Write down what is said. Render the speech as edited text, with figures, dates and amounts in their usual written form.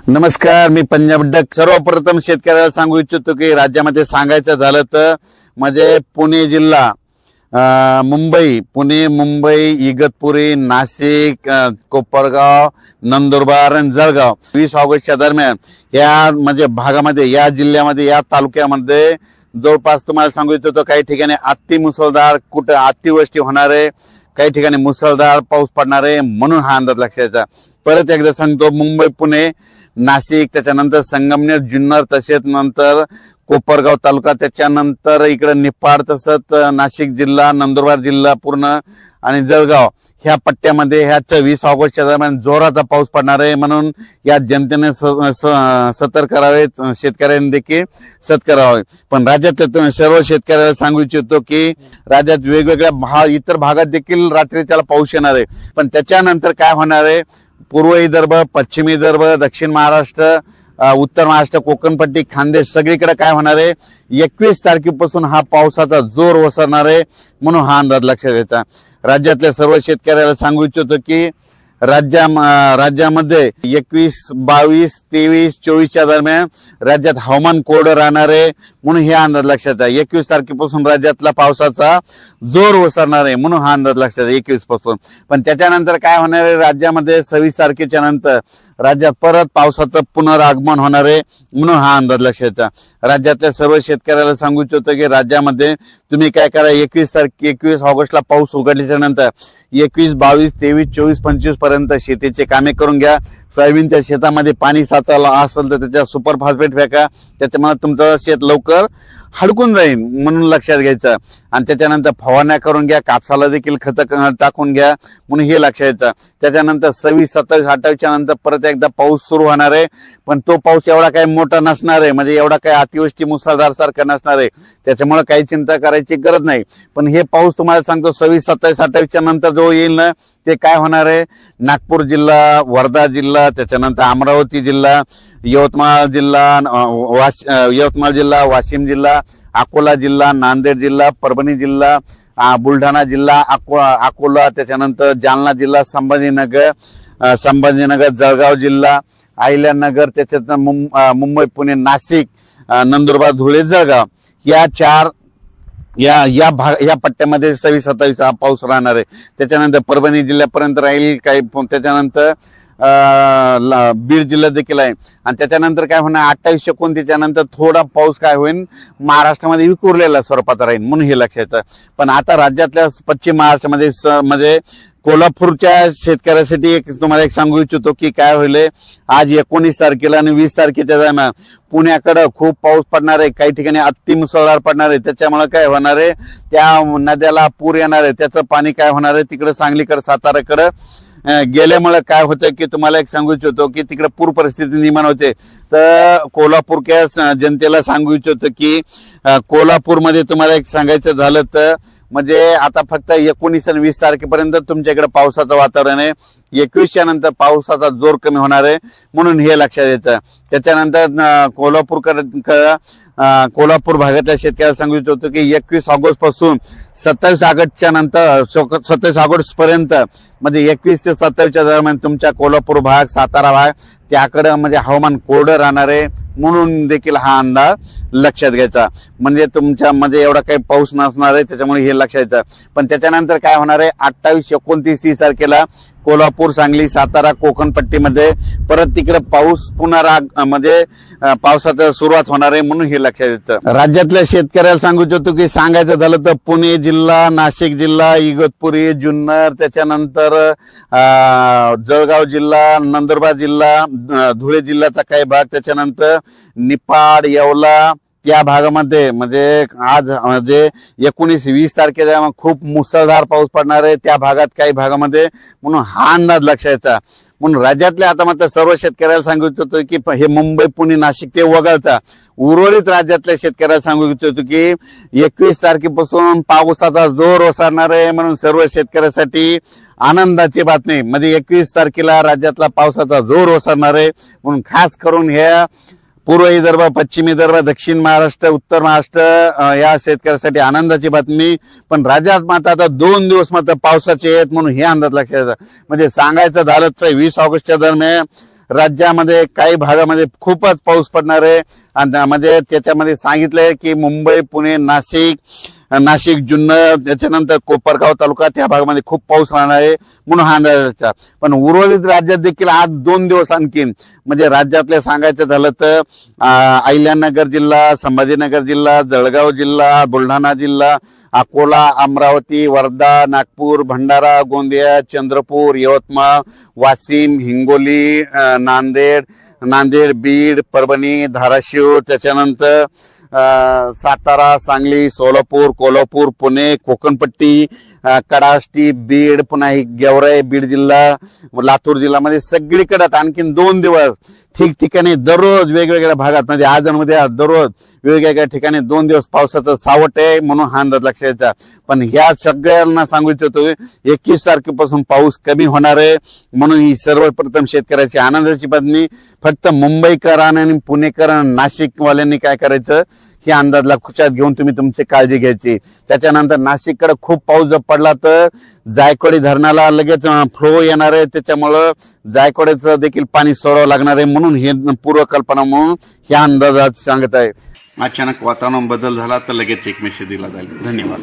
नमस्कार, मी पंजाब डक. सर्वप्रथम शेतकऱ्याला सांगू इच्छितो की राज्यामध्ये सांगायचं झालं तर म्हणजे पुणे जिल्हा, मुंबई, पुणे, मुंबई, इगतपुरी, नाशिक, कोपरगाव, नंदुरबार आणि जळगाव 20 ऑगस्टच्या दरम्यान या म्हणजे भागामध्ये, या जिल्ह्यामध्ये, या तालुक्यामध्ये जवळपास तुम्हाला सांगू इच्छितो काही ठिकाणी अति मुसळधार, कुठं अतिवृष्टी होणार आहे, काही ठिकाणी मुसळधार पाऊस पडणार आहे, म्हणून हा अंदाज लक्षात. परत एकदा सांगतो, मुंबई, पुणे, नाशिक, त्याच्यानंतर संगमनेर, जुन्नर, तसेच नंतर कोपरगाव तालुका, त्याच्यानंतर इकडे निफाड, तसंच नाशिक जिल्हा, नंदुरबार जिल्हा पूर्ण आणि जळगाव ह्या पट्ट्यामध्ये ह्या 20 ऑगस्टच्या दरम्यान जोराचा पाऊस पडणार आहे. म्हणून या जनतेने सतर्क करावे, शेतकऱ्यांनी देखील सतर्क करावे. पण राज्यातल्या सर्व शेतकऱ्याला सांगू इच्छितो की राज्यात वेगवेगळ्या इतर भागात देखील रात्री त्याला पाऊस येणार आहे. पण त्याच्यानंतर काय होणार आहे, पूर्व विदर्भ, पश्चिम विदर्भ, दक्षिण महाराष्ट्र, उत्तर महाराष्ट्र, कोकणपट्टी, खानदेश सगळीकडे काय होणार आहे, 21 तारखेपासून हा पावसाचा जोर ओसरणार आहे. म्हणून हा अंदाज लक्षात घ्यायचा. राज्यातल्या सर्व शेतकऱ्याला सांगू इच्छितो की राज्यामध्ये 21, 22, 23, 24च्या दरम्यान राज्यात हवामान कोरडं राहणार आहे. म्हणून हे अंदाज लक्षात आहे. 21 तारखेपासून राज्यातला पावसाचा जोर ओसरणार आहे. म्हणून हा अंदाज लक्षात आहे 21 पासून. पण त्याच्यानंतर काय होणार आहे, राज्यामध्ये 26 तारखेच्या नंतर राज्यात परत पावसाचं पुनरागमन होणार आहे. म्हणून हा अंदाज लक्षात. राज्यातल्या सर्व शेतकऱ्याला सांगू इच्छितो की राज्यामध्ये तुम्ही काय करा, 21 ऑगस्टला पाऊस उघडल्याच्या नंतर 21, 22, 23, 24, 25 पर्यंत शेतीचे कामे करून घ्या. सोयाबीनच्या शेतामध्ये पाणी साचायला असेल तर त्याच्या सुपर फॉस्फेट फेका, त्याच्यामुळे तुमचं शेत लवकर हडकून जाईल. म्हणून लक्षात घ्यायचं. आणि त्याच्यानंतर फवारण्या करून घ्या, कापसाला देखील खतं टाकून घ्या. म्हणून हे लक्षात घ्यायचं. त्याच्यानंतर 26, 27, 28च्या नंतर परत एकदा पाऊस सुरू होणार आहे. पण तो पाऊस एवढा काही मोठा नसणार आहे, म्हणजे एवढा काही अतिवृष्टी मुसळधार सारखा नसणार आहे. त्याच्यामुळे काही चिंता करायची गरज नाही. पण हे पाऊस तुम्हाला सांगतो 26, 27, 28च्या नंतर जो येईल ना, ते काय होणार आहे, नागपूर जिल्हा, वर्धा जिल्हा, त्याच्यानंतर अमरावती जिल्हा, यवतमाळ जिल्हा, वाशिम जिल्हा, अकोला जिल्हा, नांदेड जिल्हा, परभणी जिल्हा, बुलढाणा जिल्हा, अकोला, त्याच्यानंतर जालना जिल्हा, संभाजीनगर, जळगाव जिल्हा, अहिल्यानगर, त्याच्यात मुंबई, पुणे, नाशिक, नंदुरबार, धुळे, जळगाव या पट्ट्यामध्ये 26, 27 हा पाऊस राहणार आहे. त्याच्यानंतर परभणी जिल्ह्यापर्यंत राहील काही. त्याच्यानंतर बीड जिल्हा देखील आहे. आणि त्याच्यानंतर काय होणार, 28, 29च्या नंतर थोडा पाऊस काय होईल, महाराष्ट्रामध्ये विखुरलेला स्वरूपात राहील. म्हणून हे लक्षात. पण आता राज्यातल्या पश्चिम महाराष्ट्रामध्ये म्हणजे कोल्हापूरच्या शेतकऱ्यासाठी तुम्हाला एक सांगू इच्छितो की काय होईल, आज 19 तारखेला आणि 20 तारखेच्या दरम्यान पुण्याकडे खूप पाऊस पडणार आहे. काही ठिकाणी अति मुसळधार पडणार आहे. त्याच्यामुळे काय होणार आहे, त्या नद्याला पूर येणार आहे. त्याचं पाणी काय होणार आहे, तिकडे सांगलीकडे, साताराकडे गेल्यामुळे काय होतं की तुम्हाला एक सांगू इच्छितो की तिकडे पूर परिस्थिती निर्माण होते. तर कोल्हापूरच्या जनतेला सांगू इच्छितो की कोल्हापूरमध्ये तुम्हाला एक सांगायचं झालं तर म्हणजे आता फक्त 19 आणि 20 तारखेपर्यंत तुमच्याकडे पावसाचं वातावरण आहे. 21च्या नंतर पावसाचा जोर कमी होणार आहे. म्हणून हे लक्षात येतं. त्याच्यानंतर कोल्हापूर भागातल्या शेतकऱ्याला सांगू इच्छितो की 21 ऑगस्ट पासून 27 ऑगस्टच्या नंतर 27 ऑगस्ट पर्यंत म्हणजे 21 ते 27च्या दरम्यान तुमच्या कोल्हापूर भाग, सातारा भाग त्याकडे म्हणजे हवामान कोरडं राहणार आहे. म्हणून देखील हा अंदाज लक्षात घ्यायचा. म्हणजे तुमच्या मध्ये एवढा काही पाऊस नसणार आहे. त्याच्यामुळे हे लक्षात येतं. पण त्याच्यानंतर काय होणार आहे, 28, 29, 30 तारखेला कोल्हापूर, सांगली, सातारा, कोकणपट्टीमध्ये परत तिकडे पाऊस पुन्हा म्हणजे पावसाची सुरुवात होणार आहे. म्हणून हे लक्षात येतं. राज्यातल्या शेतकऱ्याला सांगू इच्छितो की सांगायचं झालं तर पुणे जिल्हा, नाशिक जिल्हा, इगतपुरी, जुन्नर, त्याच्यानंतर जळगाव जिल्हा, नंदुरबार जिल्हा, धुळे जिल्ह्याचा काही भाग, त्याच्यानंतर निफाड, येवला त्या भागामध्ये म्हणजे आज म्हणजे 19, 20 तारखेला खूप मुसळधार पाऊस पडणार आहे त्या भागात, काही भागामध्ये. म्हणून हा अंदाज लक्षात येतात. म्हणून राज्यातल्या आता मात्र सर्व शेतकऱ्याला सांगू इच्छितो की हे मुंबई, पुणे, नाशिक ते वगळता उर्वरित राज्यातल्या शेतकऱ्याला सांगू इच्छितो की 21 तारखेपासून पावसाचा जोर ओसरणार आहे. म्हणून सर्व शेतकऱ्यासाठी आनंदाची बातमी म्हणजे 21 तारखेला राज्यातला पावसाचा जोर ओसरणार आहे. म्हणून खास करून ह्या पूर्व विदर्भ, पश्चिम विदर्भ, दक्षिण महाराष्ट्र, उत्तर महाराष्ट्र या शेतकऱ्यासाठी आनंदाची बातमी. पण राज्यात मात्र आता 2 दिवस मात्र पावसाचे आहेत. म्हणून हे अंदाज लक्षात. म्हणजे सांगायचं झालं तर 20 ऑगस्टच्या दरम्यान राज्यामध्ये काही भागामध्ये खूपच पाऊस पडणार आहे आणि म्हणजे त्याच्यामध्ये सांगितलंय की मुंबई, पुणे, नाशिक, जुन्नर, त्याच्यानंतर कोपरगाव तालुका त्या भागामध्ये खूप पाऊस राहणार आहे म्हणून हा अंदाज. पण उर्वरित राज्यात देखील आज 2 दिवस आणखीन म्हणजे राज्यातले सांगायचं झालं तर अहिल्यानगर जिल्हा, संभाजीनगर जिल्हा, जळगाव जिल्हा, बुलढाणा जिल्हा, अकोला, अमरावती, वर्धा, नागपूर, भंडारा, गोंदिया, चंद्रपूर, यवतमाळ, वाशिम, हिंगोली, नांदेड, बीड, परभणी, धाराशिव, त्याच्यानंतर सातारा, सांगली, सोलापूर, कोल्हापूर, पुणे, कोकणपट्टी, कडाष्टी, बीड, पुन्हा गेवराई, बीड जिल्हा, लातूर जिल्ह्यामध्ये सगळीकडे आणखीन 2 दिवस ठिकठिकाणी दररोज वेगवेगळ्या भागात म्हणजे आज आणि उद्या दररोज वेगवेगळ्या ठिकाणी 2 दिवस पावसाचं सावट आहे म्हणून हा अंदाज लक्षात यायचा. पण ह्या सगळ्यांना सांगू इच्छितो 21 तारखेपासून पाऊस कमी होणार आहे म्हणून ही सर्वप्रथम शेतकऱ्याची आनंदाची बातमी. फक्त मुंबईकरांनी आणि पुणेकर आणि नाशिकवाल्यांनी काय करायचं हे अंदाज लक्षात घेऊन तुम्ही तुमची काळजी घ्यायची. त्याच्यानंतर नाशिककडे खूप पाऊस जर पडला तर जायकवाडी धरणाला लगेच फ्लो येणार आहे, त्याच्यामुळं जायकवाडीचं देखील पाणी सोडावं लागणार आहे म्हणून हे पूर्वकल्पना म्हणून ह्या अंदाजात सांगत आहे. अचानक वातावरण बदल झाला तर लगेच एक मेसेज दिला जाईल. धन्यवाद.